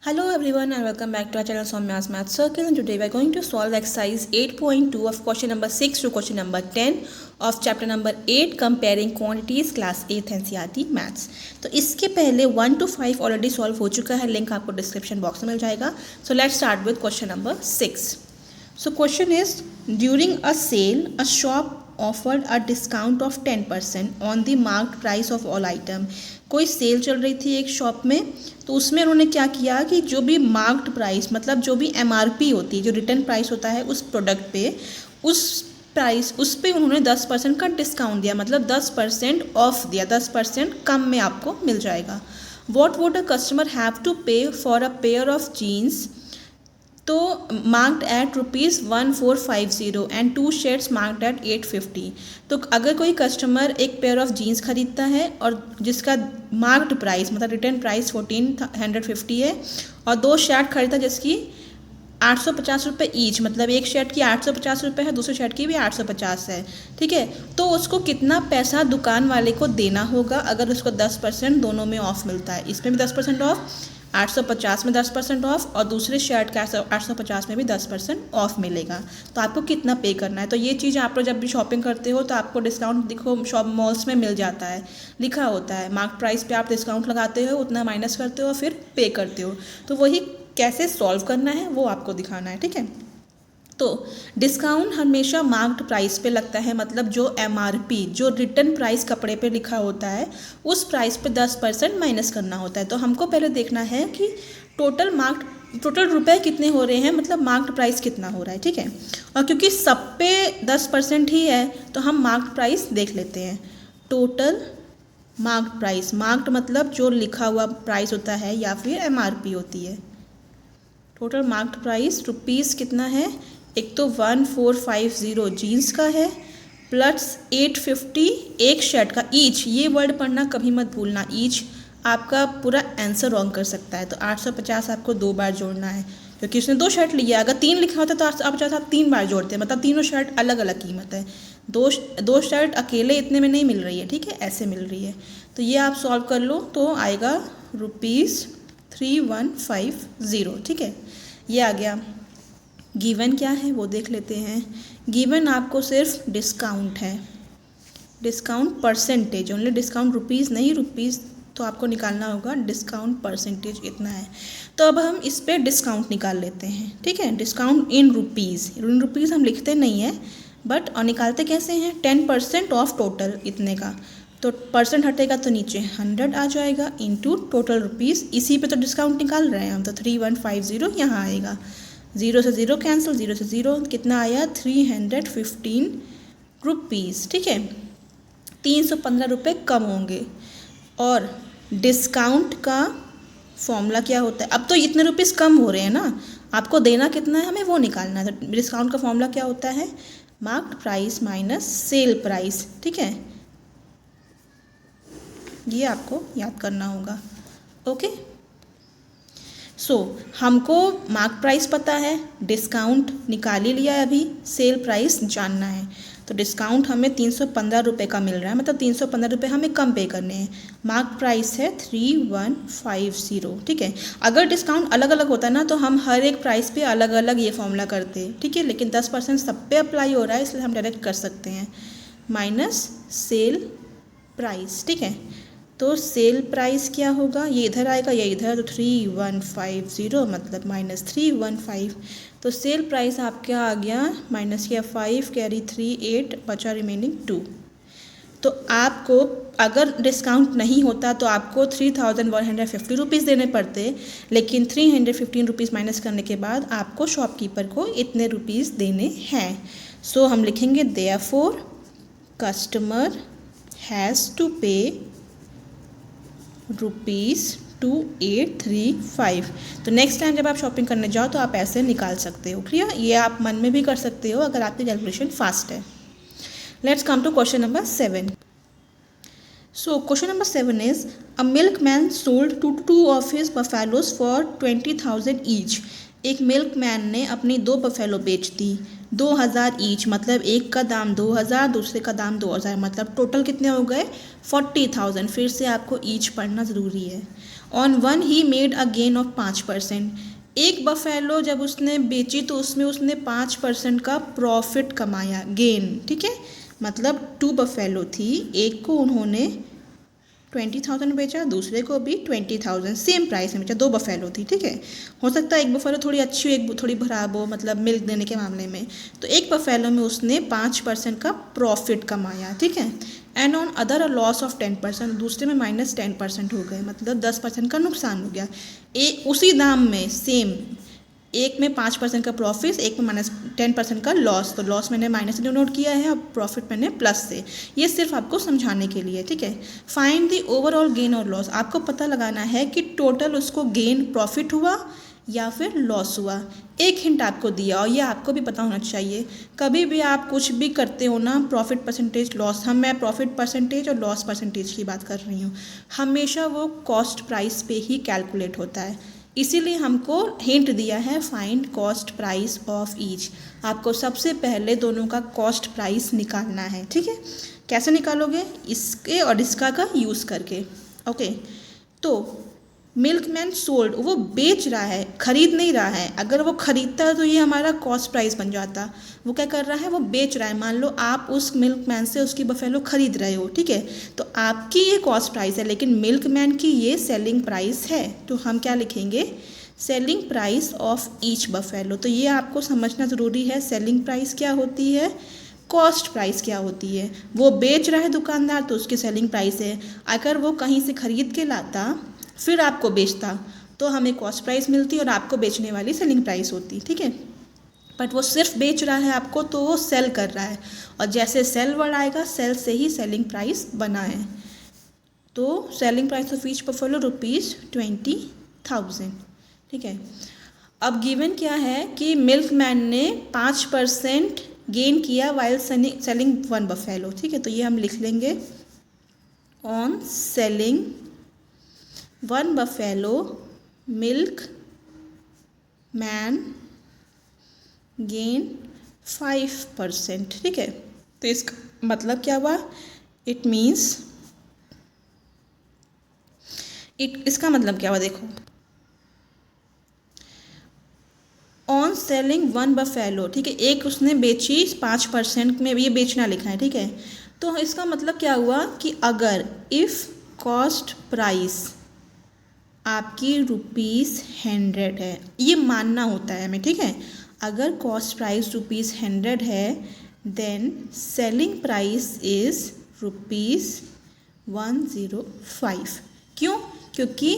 Hello everyone and welcome back to our channel Soumya's Math Circle, and today we are going to solve exercise 8.2 of question number 6 to question number 10 of chapter number 8 comparing quantities class 8th NCERT maths। तो इसके पहले 1 to 5 already solve हो चुका है, link आपको description box में मिल जाएगा। So let's start with question number 6। So question is during a sale a shop offered a discount of 10% on the marked price of all item. कोई sale चल रही थी एक शॉप में, तो उसमें उन्होंने क्या किया कि जो भी मार्क्ड प्राइस मतलब जो भी MRP होती है, जो रिटर्न प्राइस होता है उस प्रोडक्ट पे, उस पे उन्होंने 10% का डिस्काउंट दिया, मतलब 10% ऑफ दिया, 10% कम में आपको मिल जाएगा। What would a customer have to pay for a pair of jeans तो marked at ₹1450 and 2 shirts marked at 850। तो अगर कोई कस्टमर एक पेयर ऑफ जीन्स खरीदता है और जिसका मार्क्ड प्राइस मतलब रिटर्न प्राइस 1450 है, और 2 शर्ट खरीदता जिसकी 850 रुपये ईच, मतलब एक शर्ट की 850 रुपये है, दूसरे शर्ट की भी 850 है, ठीक है। तो उसको कितना पैसा दुकान वाले को देना होगा अगर उसको 10% दोनों में ऑफ मिलता है? इसमें भी 10% ऑफ, 850 में 10% ऑफ, और दूसरे शर्ट का 850 में भी 10% ऑफ मिलेगा। तो आपको कितना पे करना है? तो ये चीज़ आप लोग जब भी शॉपिंग करते हो तो आपको डिस्काउंट देखो शॉप मॉल्स में मिल जाता है, लिखा होता है मार्क प्राइस पे आप डिस्काउंट लगाते हो, उतना माइनस करते हो, फिर पे करते हो। तो वही कैसे सॉल्व करना है वो आपको दिखाना है, ठीक है। तो डिस्काउंट हमेशा मार्क्ड प्राइस पे लगता है, मतलब जो MRP जो रिटर्न प्राइस कपड़े पे लिखा होता है उस प्राइस पे 10% माइनस करना होता है। तो हमको पहले देखना है कि टोटल रुपए कितने हो रहे हैं, मतलब मार्क्ड प्राइस कितना हो रहा है, ठीक है। और क्योंकि सब पे 10% ही है तो हम मार्क्ड प्राइस देख लेते हैं। टोटल मार्क्ड प्राइस, मार्क्ड मतलब जो लिखा हुआ प्राइस होता है या फिर MRP होती है। टोटल मार्क्ड प्राइस रुपीज़ कितना है, एक तो 1450 जीन्स का है प्लस 850 एक शर्ट का। ईच, ये वर्ड पढ़ना कभी मत भूलना, ईच आपका पूरा आंसर रॉन्ग कर सकता है। तो 850 आपको 2 बार जोड़ना है, क्योंकि उसने 2 शर्ट लिया। अगर 3 लिखा होता तो 850 आप 3 बार जोड़ते हैं, मतलब तीनों शर्ट अलग अलग कीमत है। दो शर्ट अकेले इतने में नहीं मिल रही है, ठीक है, ऐसे मिल रही है। तो ये आप सॉल्व कर लो तो आएगा ₹3150, ठीक है। ये आ गया। गिवन क्या है वो देख लेते हैं। गिवन आपको सिर्फ डिस्काउंट है, discount percentage, only discount rupees नहीं, रुपीज़ तो आपको निकालना होगा, डिस्काउंट परसेंटेज इतना है। तो अब हम इस पर डिस्काउंट निकाल लेते हैं, ठीक है। डिस्काउंट इन रुपीज़ हम लिखते नहीं है, बट और निकालते कैसे हैं, 10% ऑफ टोटल इतने का। तो परसेंट हटेगा तो नीचे 100 आ जाएगा इंटू टोटल रुपीज़, इसी पे तो डिस्काउंट निकाल रहे हैं हम। तो 3150 यहाँ आएगा, 0 से 0 कैंसिल, 0 से 0 कितना आया, 315 रुपीज़, ठीक है। 315 रुपये कम होंगे। और डिस्काउंट का फॉर्मूला क्या होता है, अब तो इतने रुपीज़ कम हो रहे हैं ना, आपको देना कितना है हमें वो निकालना है। तो डिस्काउंट का फॉर्मूला क्या होता है, marked price minus sale price, ठीक है। ये आपको याद करना होगा, ओके। सो हमको मार्क प्राइस पता है, डिस्काउंट निकाल ही लिया है अभी, सेल प्राइस जानना है। तो डिस्काउंट हमें 315 रुपये का मिल रहा है, मतलब 315 रुपये हमें कम पे करने हैं। मार्क प्राइस है 3150, ठीक है। अगर डिस्काउंट अलग अलग होता है ना तो हम हर एक प्राइस पे अलग अलग ये फॉर्मूला करते, ठीक है। लेकिन 10% सब पे अप्लाई हो रहा है, इसलिए हम डायरेक्ट कर सकते हैं, माइनस सेल प्राइस, ठीक है। तो सेल प्राइस क्या होगा, ये इधर आएगा, ये इधर, तो 3150 मतलब माइनस 315। तो सेल प्राइस आपका आ गया, माइनस किया 5 कैरी 3 8 बचा रिमेनिंग 2। तो आपको अगर डिस्काउंट नहीं होता तो आपको 3150 रुपीज़ देने पड़ते, लेकिन 315 रुपीज़ माइनस करने के बाद आपको शॉपकीपर को इतने रुपीज़ देने हैं। सो हम लिखेंगे देयरफॉर कस्टमर हैज़ टू पे ₹2835। तो नेक्स्ट टाइम जब आप शॉपिंग करने जाओ तो आप ऐसे निकाल सकते हो, क्लियर। ये आप मन में भी कर सकते हो अगर आपकी कैलकुलेशन फास्ट है। Let's come to question number 7। So question number 7 is a milkman sold two of his buffaloes for 20,000 each. एक मिल्कमैन ने अपनी 2 बफेलो बेच दी 2000 ईच, मतलब एक का दाम 2000, दूसरे का दाम 2000, मतलब टोटल कितने हो गए 40,000। फिर से आपको ईच पढ़ना ज़रूरी है। On one he made a gain of 5%। एक बफेलो जब उसने बेची तो उसमें उसने 5% का प्रॉफिट कमाया, गेन, ठीक है। मतलब 2 बफेलो थी, एक को उन्होंने 20,000 बेचा, दूसरे को भी 20,000, सेम प्राइस में बेचा, 2 बफेलो थी, ठीक है। हो सकता है एक बफेलो थोड़ी अच्छी हो, एक थोड़ी खराब हो, मतलब मिल्क देने के मामले में। तो एक बफेलो में उसने 5% का प्रॉफिट कमाया, ठीक है। And on other a loss of 10%, दूसरे में -10% हो गए, मतलब 10% का नुकसान हो गया। उसी दाम में सेम, एक में 5% का प्रॉफिट, एक में -10% का लॉस। तो लॉस मैंने माइनस से नोट किया है और प्रॉफिट मैंने प्लस से। ये सिर्फ आपको समझाने के लिए, ठीक है। फाइंड द ओवरऑल गेन और लॉस, आपको पता लगाना है कि टोटल उसको गेन प्रॉफिट हुआ या फिर लॉस हुआ। एक हिंट आपको दिया और ये आपको भी पता होना चाहिए। कभी भी आप कुछ भी करते हो ना, प्रॉफिट परसेंटेज, लॉस, मैं प्रॉफिट परसेंटेज और लॉस परसेंटेज की बात कर रही हूँ, हमेशा वो कॉस्ट प्राइस पे ही कैलकुलेट होता है। इसीलिए हमको हिंट दिया है find cost price of each. आपको सबसे पहले दोनों का कॉस्ट प्राइस निकालना है, ठीक है। कैसे निकालोगे? इसके और इसका का यूज़ करके, ओके। तो मिल्कमैन सोल्ड, वो बेच रहा है, खरीद नहीं रहा है। अगर वो खरीदता तो ये हमारा कॉस्ट प्राइस बन जाता। वो क्या कर रहा है? वो बेच रहा है। मान लो आप उस मिल्कमैन से उसकी बफेलो खरीद रहे हो, ठीक है। तो आपकी ये कॉस्ट प्राइस है, लेकिन मिल्कमैन की ये सेलिंग प्राइस है। तो हम क्या लिखेंगे? Selling price of each buffalo. तो ये आपको समझना ज़रूरी है, सेलिंग प्राइस क्या होती है, कॉस्ट प्राइस क्या होती है। वो बेच रहा है दुकानदार तो उसकी सेलिंग प्राइस है। अगर वो कहीं से खरीद के लाता फिर आपको बेचता तो हमें कॉस्ट प्राइस मिलती और आपको बेचने वाली सेलिंग प्राइस होती, ठीक है। बट वो सिर्फ बेच रहा है आपको, तो वो सेल कर रहा है, और जैसे सेल वर्ड आएगा, सेल से ही सेलिंग प्राइस बना है। तो selling price of each buffalo ₹20,000, ठीक है। अब गिवन क्या है कि मिल्कमैन ने 5% गेन किया वाइल सेलिंग 1 बफेलो, ठीक है। तो ये हम लिख लेंगे, on selling 1 buffalo milkman gain 5%, ठीक है। तो इसका मतलब क्या हुआ? इट मीन्स इसका मतलब क्या हुआ? देखो, ऑन सेलिंग 1 बफेलो, ठीक है। एक उसने बेची 5% में, ये बेचना लिखा है, ठीक है। तो इसका मतलब क्या हुआ कि अगर इफ़ कॉस्ट प्राइस आपकी ₹100 है, ये मानना होता है हमें, ठीक है। अगर कॉस्ट प्राइस ₹100 है, देन सेलिंग प्राइस इज़ ₹105। क्यों? क्योंकि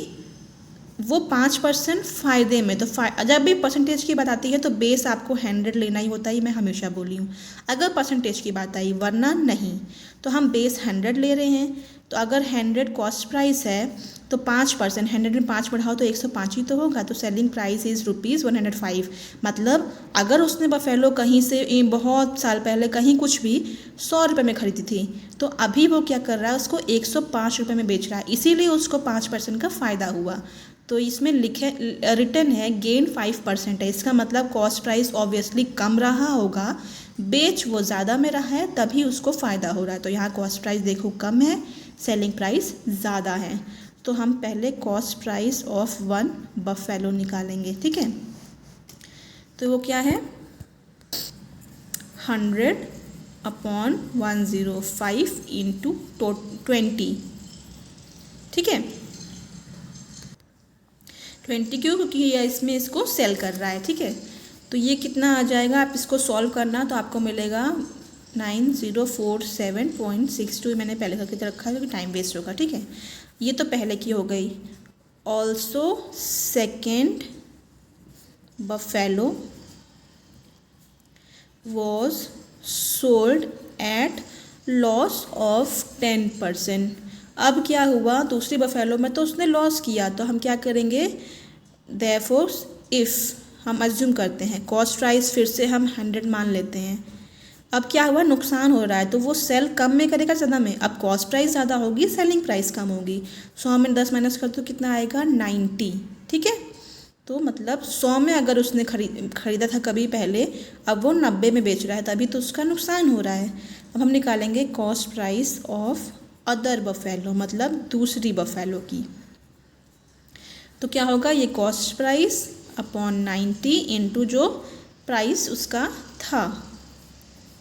वो 5% फ़ायदे में। तो जब भी परसेंटेज की बात आती है तो बेस आपको 100 लेना ही होता है, मैं हमेशा बोली हूँ, अगर परसेंटेज की बात आई, वरना नहीं। तो हम बेस 100 ले रहे हैं। तो अगर 100 कॉस्ट प्राइस है तो 5%, 100 में 5 बढ़ाओ तो 105 ही तो होगा। तो सेलिंग प्राइस इज़ ₹105। मतलब अगर उसने बफेलो कहीं से बहुत साल पहले कहीं कुछ भी 100 रुपये में खरीदी थी, तो अभी वो क्या कर रहा है, उसको 105 रुपये में बेच रहा है, इसीलिए उसको 5% का फ़ायदा हुआ। तो इसमें रिटर्न है गेन 5% है। इसका मतलब कॉस्ट प्राइस ऑब्वियसली कम रहा होगा, बेच वो ज़्यादा में रहा है, तभी उसको फ़ायदा हो रहा है। तो यहाँ कॉस्ट प्राइस देखो कम है, सेलिंग प्राइस ज़्यादा है। तो हम पहले कॉस्ट प्राइस ऑफ 1 बफेलो निकालेंगे, ठीक है। तो वो क्या है? 100/105 × 20, ठीक है। 20 क्यों? क्योंकि ये इसमें इसको सेल कर रहा है, ठीक है। तो ये कितना आ जाएगा? आप इसको सॉल्व करना तो आपको मिलेगा 9047.62। मैंने पहले करके रखा है क्योंकि टाइम वेस्ट होगा, ठीक है। ये तो पहले की हो गई। Also second buffalo was sold at loss of 10%। अब क्या हुआ? दूसरी बफेलो में तो उसने लॉस किया, तो हम क्या करेंगे? देयरफॉर इफ़ हम अज्यूम करते हैं कॉस्ट प्राइस फिर से हम 100 मान लेते हैं। अब क्या हुआ? नुकसान हो रहा है, तो वो सेल कम में करेगा ज़्यादा में? अब कॉस्ट प्राइस ज़्यादा होगी, सेलिंग प्राइस कम होगी। 100 में 10 माइनस कर तो कितना आएगा? 90, ठीक है। तो मतलब 100 में अगर उसने खरीदा था कभी पहले, अब वो 90 में बेच रहा है, तभी तो उसका नुकसान हो रहा है। अब हम निकालेंगे cost price of other buffalo, मतलब दूसरी बफेलो की। तो क्या होगा, ये कॉस्ट प्राइस अपॉन 90 इंटू जो प्राइस उसका था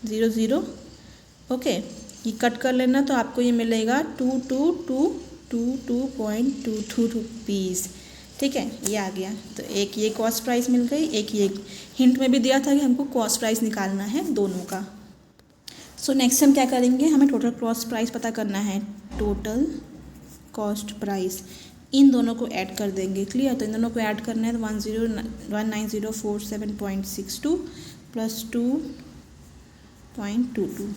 00। ओके, ये कट कर लेना तो आपको ये मिलेगा 2222 रुपीज़। ठीक है, ये आ गया। तो एक ये कॉस्ट प्राइस मिल गई, एक ये हिंट में भी दिया था कि हमको कॉस्ट प्राइस निकालना है दोनों का। सो नेक्स्ट हम क्या करेंगे, हमें टोटल कॉस्ट प्राइस पता करना है। टोटल कॉस्ट प्राइस इन दोनों को ऐड कर देंगे। क्लियर, तो इन दोनों को ऐड करना है तो 19047.62 प्लस 2.22।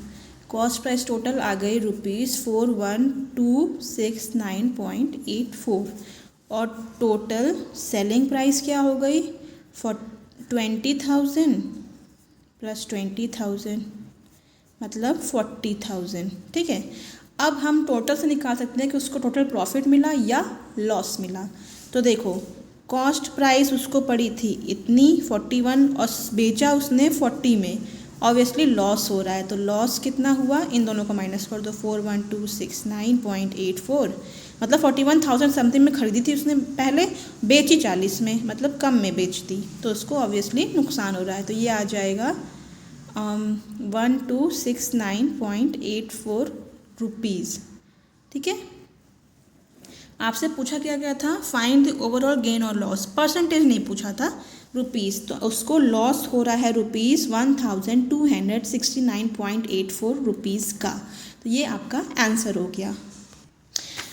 कॉस्ट प्राइस टोटल आ गई ₹41,269.84 और टोटल सेलिंग प्राइस क्या हो गई 20,000 प्लस 20,000 मतलब 40,000। ठीक है, अब हम टोटल से निकाल सकते हैं कि उसको टोटल प्रॉफिट मिला या लॉस मिला। तो देखो, कॉस्ट प्राइस उसको पड़ी थी इतनी 41 और बेचा उसने 40 में, ऑब्वियसली लॉस हो रहा है। तो लॉस कितना हुआ, इन दोनों को माइनस कर दो, 41,269.84 मतलब 41,000 समथिंग में खरीदी थी उसने पहले, बेची 40 में, मतलब कम में बेचती, तो उसको ऑब्वियसली नुकसान हो रहा है। तो ये आ जाएगा 1269.84 रुपीज़। ठीक है, आपसे पूछा क्या गया था, फाइंड द ओवरऑल गेन और लॉस, परसेंटेज नहीं पूछा था, रुपीज़। तो उसको लॉस हो रहा है ₹1269.84 रुपीज़ का। तो ये आपका आंसर हो गया।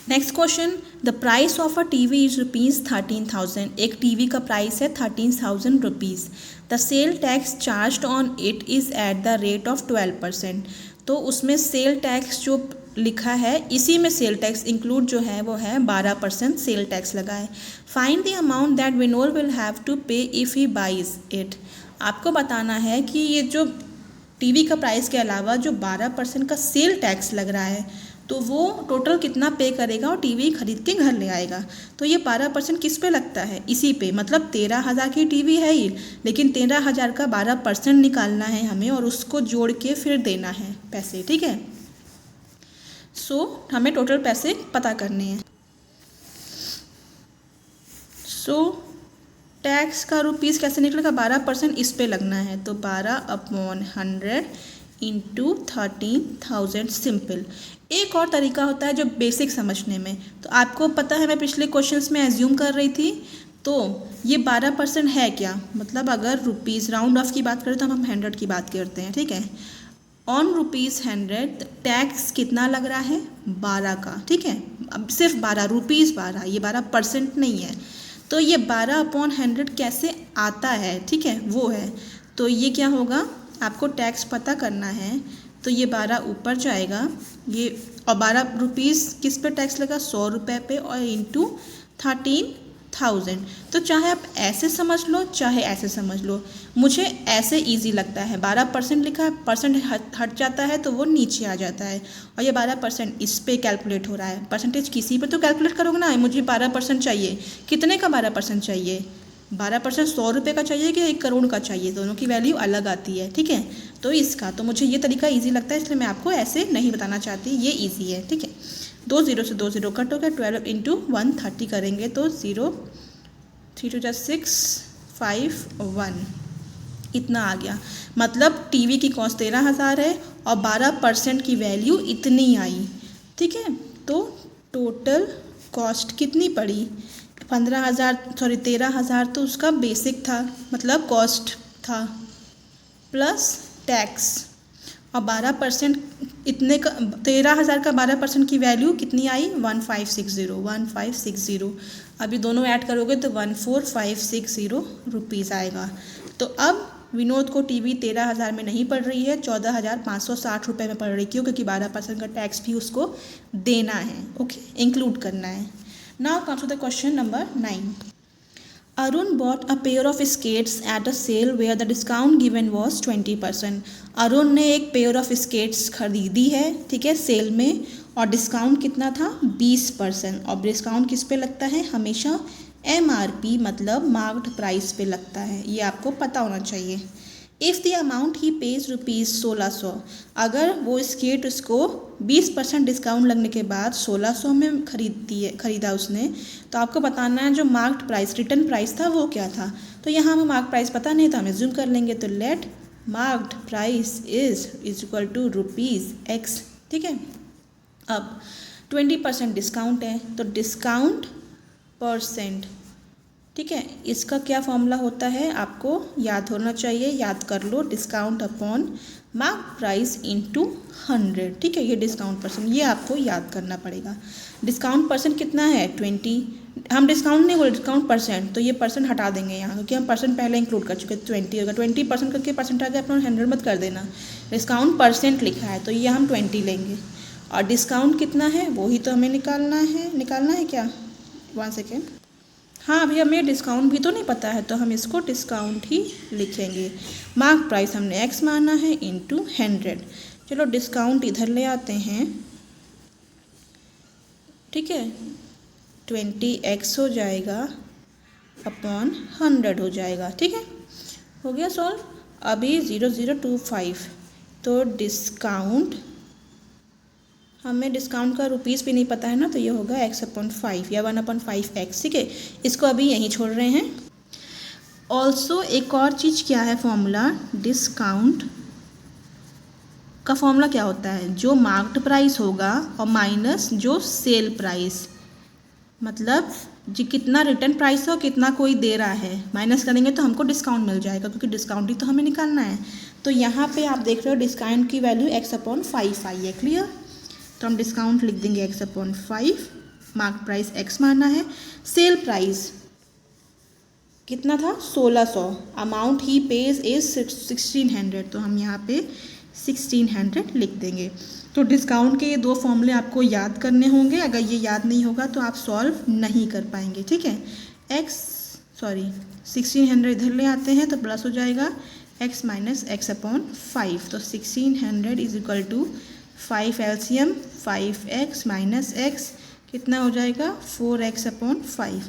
Next question, the price of a TV is ₹13,000। एक टीवी का प्राइस है 13,000 rupees. The sale tax charged on it is at the rate of 12%। तो उसमें सेल टैक्स जो लिखा है, इसी में सेल टैक्स इंक्लूड जो है वो है 12% सेल टैक्स लगा है। Find the amount that Vinod will have to pay if he buys it. आपको बताना है कि ये जो टीवी का प्राइस के अलावा जो 12% का सेल टैक्स लग रहा है, तो वो टोटल कितना पे करेगा और टीवी खरीद के घर ले आएगा। तो ये 12% किस पे लगता है, इसी पे, मतलब 13,000 की टीवी है ये, लेकिन 13,000 का 12% निकालना है हमें और उसको जोड़ के फिर देना है पैसे। ठीक है, सो हमें टोटल पैसे पता करने हैं। सो टैक्स का रुपीज़ कैसे निकलेगा, 12% इस पे लगना है, तो 12/100 इंटू 13,000 सिंपल। एक और तरीका होता है जो बेसिक समझने में, तो आपको पता है मैं पिछले क्वेश्चंस में एज्यूम कर रही थी, तो ये 12% है क्या, मतलब अगर रुपीज़ राउंड ऑफ की बात करें तो हम 100 की बात करते हैं। ठीक है, ऑन ₹100 टैक्स कितना लग रहा है 12 का। ठीक है, अब सिर्फ 12 रुपीज़ 12, ये 12% नहीं है। तो ये 12/100 कैसे आता है, ठीक है, वो है। तो ये क्या होगा, आपको टैक्स पता करना है, तो ये 12 ऊपर जाएगा, ये और 12 रुपीज़ किस पे टैक्स लगा, 100 रुपये पे, और इंटू 13,000। तो चाहे आप ऐसे समझ लो चाहे ऐसे समझ लो, मुझे ऐसे इजी लगता है। 12% लिखा है, परसेंट हट जाता है तो वो नीचे आ जाता है, और ये 12% इस पे कैलकुलेट हो रहा है। परसेंटेज किसी पे तो कैलकुलेट करोगे ना, मुझे 12% चाहिए, कितने का 12% चाहिए, 12% 100 रुपये का चाहिए कि 1 करोड़ का चाहिए, दोनों की वैल्यू अलग आती है। ठीक है, तो इसका तो मुझे ये तरीका इजी लगता है, इसलिए मैं आपको ऐसे नहीं बताना चाहती, ये इजी है। ठीक है, 2 0 से 2 0 कट हो गया, 12 इंटू 130 करेंगे तो 0 3 2 6 5 1 इतना आ गया। मतलब टीवी की कॉस्ट 13,000 है और 12% की वैल्यू इतनी आई। ठीक है, तो टोटल कॉस्ट कितनी पड़ी, 13,000 तो उसका बेसिक था, मतलब कॉस्ट था, प्लस टैक्स, और 12% इतने का 13,000 का 12% की वैल्यू कितनी आई 1560। अभी दोनों ऐड करोगे तो 14,560 रुपीज़ आएगा। तो अब विनोद को टीवी 13,000 में नहीं पड़ रही है, 14,560 रुपये में पड़ रही, क्यों, क्योंकि 12% का टैक्स भी उसको देना है। ओके, इंक्लूड करना है। Now comes to the question number 9। Arun bought a pair of skates at a sale where the discount given was 20%. Arun ने एक पेयर ऑफ स्केट्स खरीदी है, ठीक है, सेल में, और डिस्काउंट कितना था 20%। और डिस्काउंट किस पे लगता है, हमेशा MRP मतलब मार्क्ड प्राइस पे लगता है, ये आपको पता होना चाहिए। If the amount he page ₹1600, अगर वो स्केट उसको 20% डिस्काउंट लगने के बाद 1600 में खरीदा उसने, तो आपको बताना है जो मार्क्ड प्राइस, रिटर्न प्राइस था वो क्या था। तो यहाँ हमें मार्क प्राइस पता नहीं तो हम एज्यूम कर लेंगे, तो let marked price is equal to ₹X, ठीक है। अब 20% डिस्काउंट है, तो डिस्काउंट परसेंट, ठीक है, इसका क्या फॉर्मूला होता है आपको याद होना चाहिए, याद कर लो, discount upon mark price into 100, ठीक है। ये डिस्काउंट परसेंट, ये आपको याद करना पड़ेगा। डिस्काउंट परसेंट कितना है 20, हम डिस्काउंट नहीं बोले, डिस्काउंट परसेंट, तो ये परसेंट हटा देंगे यहाँ क्योंकि हम परसेंट पहले इंक्लूड कर चुके, 20 होगा, 20% करके परसेंट आ गया, अपना 100 मत कर देना, डिस्काउंट परसेंट लिखा है तो ये हम 20 लेंगे। और डिस्काउंट कितना है वही तो हमें निकालना है क्या, 1 सेकेंड, हाँ अभी हमें डिस्काउंट भी तो नहीं पता है तो हम इसको डिस्काउंट ही लिखेंगे। मार्क प्राइस हमने x माना है इंटू 100। चलो डिस्काउंट इधर ले आते हैं, ठीक है, 20x हो जाएगा अपॉन 100 हो जाएगा, ठीक है, हो गया सॉल्व। अभी 0025, तो डिस्काउंट, हमें डिस्काउंट का रुपीज़ भी नहीं पता है ना, तो ये होगा x/5 या 1/5x, ठीक है। इसको अभी यहीं छोड़ रहे हैं। ऑल्सो एक और चीज़ क्या है फॉर्मूला, डिस्काउंट का फॉर्मूला क्या होता है, जो मार्क्ड प्राइस होगा और माइनस जो सेल प्राइस, मतलब जो कितना रिटर्न प्राइस है और कितना कोई दे रहा है, माइनस करेंगे तो हमको डिस्काउंट मिल जाएगा क्योंकि डिस्काउंट ही तो हमें निकालना है। तो यहाँ पे आप देख रहे हो डिस्काउंट की वैल्यू x/5 आई है, क्लियर। तो हम डिस्काउंट लिख देंगे x/5, मार्क प्राइस x माना है, सेल प्राइस कितना था 1600, अमाउंट ही पेज इज 1600, तो हम यहाँ पे 1600 लिख देंगे। तो डिस्काउंट के ये दो फॉर्मूले आपको याद करने होंगे, अगर ये याद नहीं होगा तो आप सॉल्व नहीं कर पाएंगे, ठीक है। 1600 इधर ले आते हैं तो प्लस हो जाएगा x माइनस x/5, तो 1600 is equal to 5 LCM 5x minus x कितना हो जाएगा 4x/5,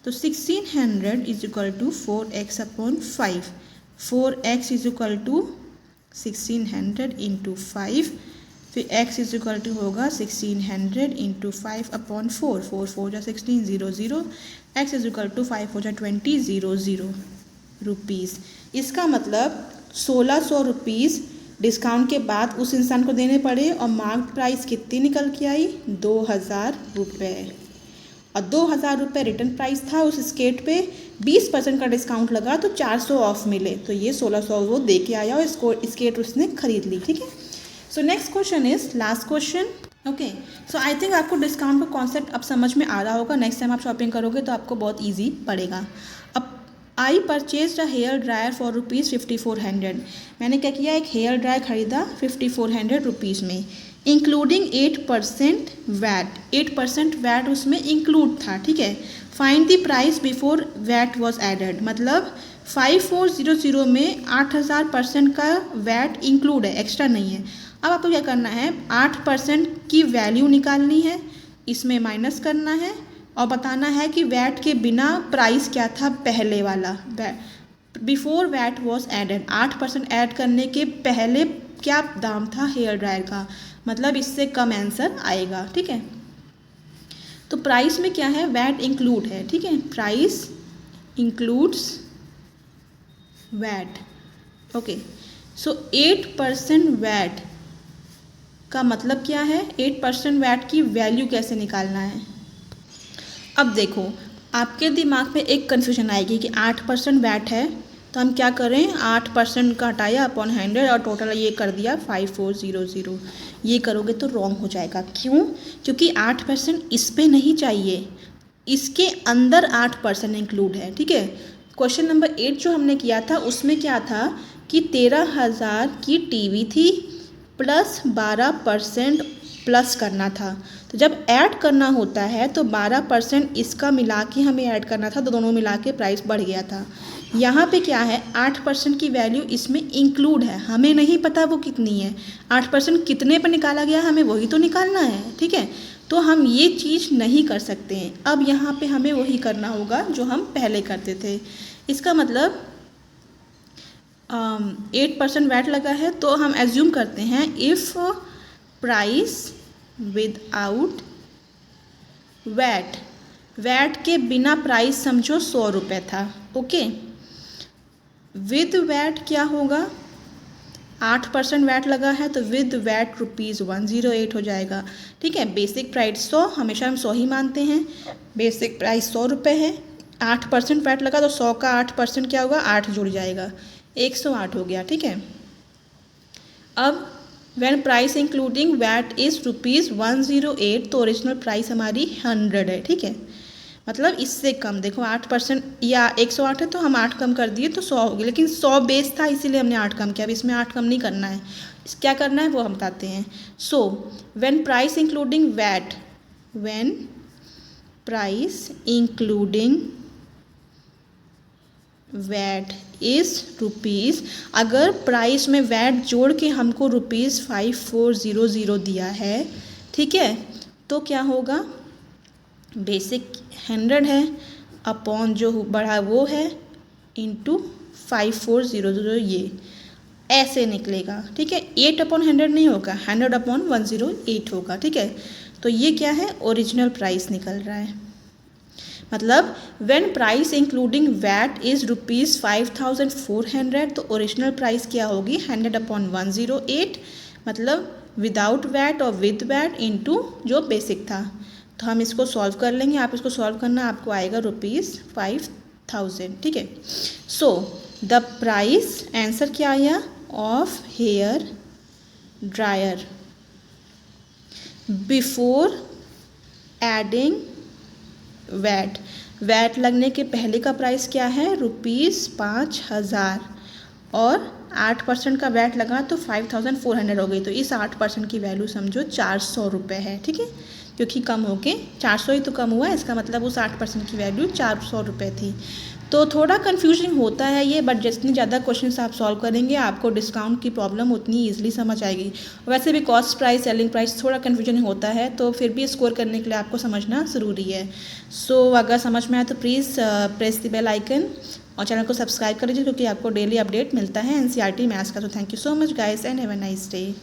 तो 1600 is equal to 4x/5, 4x is equal to 1600 into 5, फिर x इज इक्वल टू होगा 1600 इंटू 5/4, 4 4 जा 16, 0 0, x इज इक्वल टू 5 हो जा 20, 0 0 रुपीज़। इसका मतलब 1600 रुपीज़ डिस्काउंट के बाद उस इंसान को देने पड़े और मार्क प्राइस कितनी निकल के आई 2000 रुपये, और 2000 रुपये रिटर्न प्राइस था। उस स्केट पे 20% का डिस्काउंट लगा तो 400 ऑफ मिले, तो ये 1600 वो दे के आया और इसको स्केट उसने खरीद ली, ठीक है। So next question is last question, okay. So I think आपको डिस्काउंट का कॉन्सेप्ट अब समझ में आ रहा होगा, नेक्स्ट टाइम आप शॉपिंग करोगे तो आपको बहुत ईजी पड़ेगा। अब I purchase a hair dryer for ₹5400, मैंने क्या किया, एक हेयर ड्रायर खरीदा 5400 रुपीज़ में, इंक्लूडिंग 8% वैट, 8% वैट उसमें इंक्लूड था, ठीक है। Find the price before VAT was added, मतलब 5400 में 8000% का वैट इंक्लूड है, एक्स्ट्रा नहीं है। अब आपको क्या करना है, 8% की वैल्यू निकालनी है, इसमें माइनस करना है और बताना है कि वैट के बिना प्राइस क्या था पहले वाला, before VAT was added, 8% add करने के पहले क्या दाम था हेयर ड्रायर का, मतलब इससे कम आंसर आएगा, ठीक है। तो प्राइस में क्या है, वैट इंक्लूड है, ठीक है, प्राइस इंक्लूड्स वैट, ओके। सो 8% वैट का मतलब क्या है, 8% वैट की वैल्यू कैसे निकालना है। अब देखो आपके दिमाग में एक कन्फ्यूजन आएगी कि 8% वैट है तो हम क्या करें, 8% का हटाया अपॉन 100 और टोटल ये कर दिया 5400, ये करोगे तो रॉन्ग हो जाएगा। क्यों, क्योंकि 8% इस पे नहीं चाहिए, इसके अंदर 8% इंक्लूड है, ठीक है। क्वेश्चन नंबर 8 जो हमने किया था उसमें क्या था कि 13,000 की टीवी थी प्लस 12% प्लस करना था, तो जब ऐड करना होता है तो 12% इसका मिला के हमें ऐड करना था, तो दोनों मिला के प्राइस बढ़ गया था। यहाँ पे क्या है, 8% की वैल्यू इसमें इंक्लूड है, हमें नहीं पता वो कितनी है, 8% कितने पर निकाला गया हमें वही तो निकालना है, ठीक है। तो हम ये चीज़ नहीं कर सकते हैं, अब यहाँ पे हमें वही करना होगा जो हम पहले करते थे। इसका मतलब 8% वैट लगा है, तो हम एज्यूम करते हैं if price without VAT, VAT के बिना प्राइस समझो 100 रुपये था, ओके। विद वैट क्या होगा, 8% वैट लगा है तो विद वैट ₹108 हो जाएगा, ठीक है। बेसिक प्राइस 100, हमेशा हम 100 ही मानते हैं। बेसिक प्राइस 100 रुपये है, 8% वैट लगा तो 100 का 8% क्या होगा, 8 जुड़ जाएगा, 108 हो गया, ठीक है। अब when price including VAT is ₹108, तो ओरिजिनल प्राइस हमारी 100 है, ठीक है। मतलब इससे कम, देखो 8% या 108 है तो हम 8 कम कर दिए तो 100 हो गया, लेकिन 100 बेस था इसीलिए हमने 8 कम किया। अब इसमें 8 कम नहीं करना है, क्या करना है वो हम बताते हैं। So when price including VAT, when price including VAT is rupees, अगर प्राइस में वैट जोड़ के हमको ₹5400 दिया है, ठीक है, तो क्या होगा, बेसिक 100 है अपॉन जो बढ़ा वो है इंटू 5400, ये ऐसे निकलेगा, ठीक है। 8/100 नहीं होगा, 100/108 होगा, ठीक है। तो ये क्या है, ओरिजिनल प्राइस निकल रहा है। मतलब when price including VAT is ₹5400, तो ओरिजिनल प्राइस क्या होगी, 100/108, मतलब विदाउट वैट और विद वैट इंटू जो बेसिक था। तो हम इसको सॉल्व कर लेंगे, आप इसको सॉल्व करना, आपको आएगा ₹5000, ठीक है। सो द प्राइस, आंसर क्या आया, of hair dryer before adding VAT, VAT लगने के पहले का प्राइस क्या है, ₹5000, और 8% का वैट लगा तो 5400 हो गई, तो इस 8% की वैल्यू समझो 400 रुपये है, ठीक है, क्योंकि कम होके 400 ही तो कम हुआ है, इसका मतलब उस 8% की वैल्यू 400 रुपये थी। तो थोड़ा कन्फ्यूजन होता है ये, बट जितनी ज़्यादा क्वेश्चंस आप सॉल्व करेंगे आपको डिस्काउंट की प्रॉब्लम उतनी ईजिली समझ आएगी। वैसे भी कॉस्ट प्राइस, सेलिंग प्राइस थोड़ा कन्फ्यूजन होता है, तो फिर भी स्कोर करने के लिए आपको समझना ज़रूरी है। सो अगर समझ में आए तो please press the bell icon और चैनल को सब्सक्राइब कर लीजिए, क्योंकि आपको डेली अपडेट मिलता है एनसीईआरटी मैथ्स का। तो thank you so much guys and have a nice day.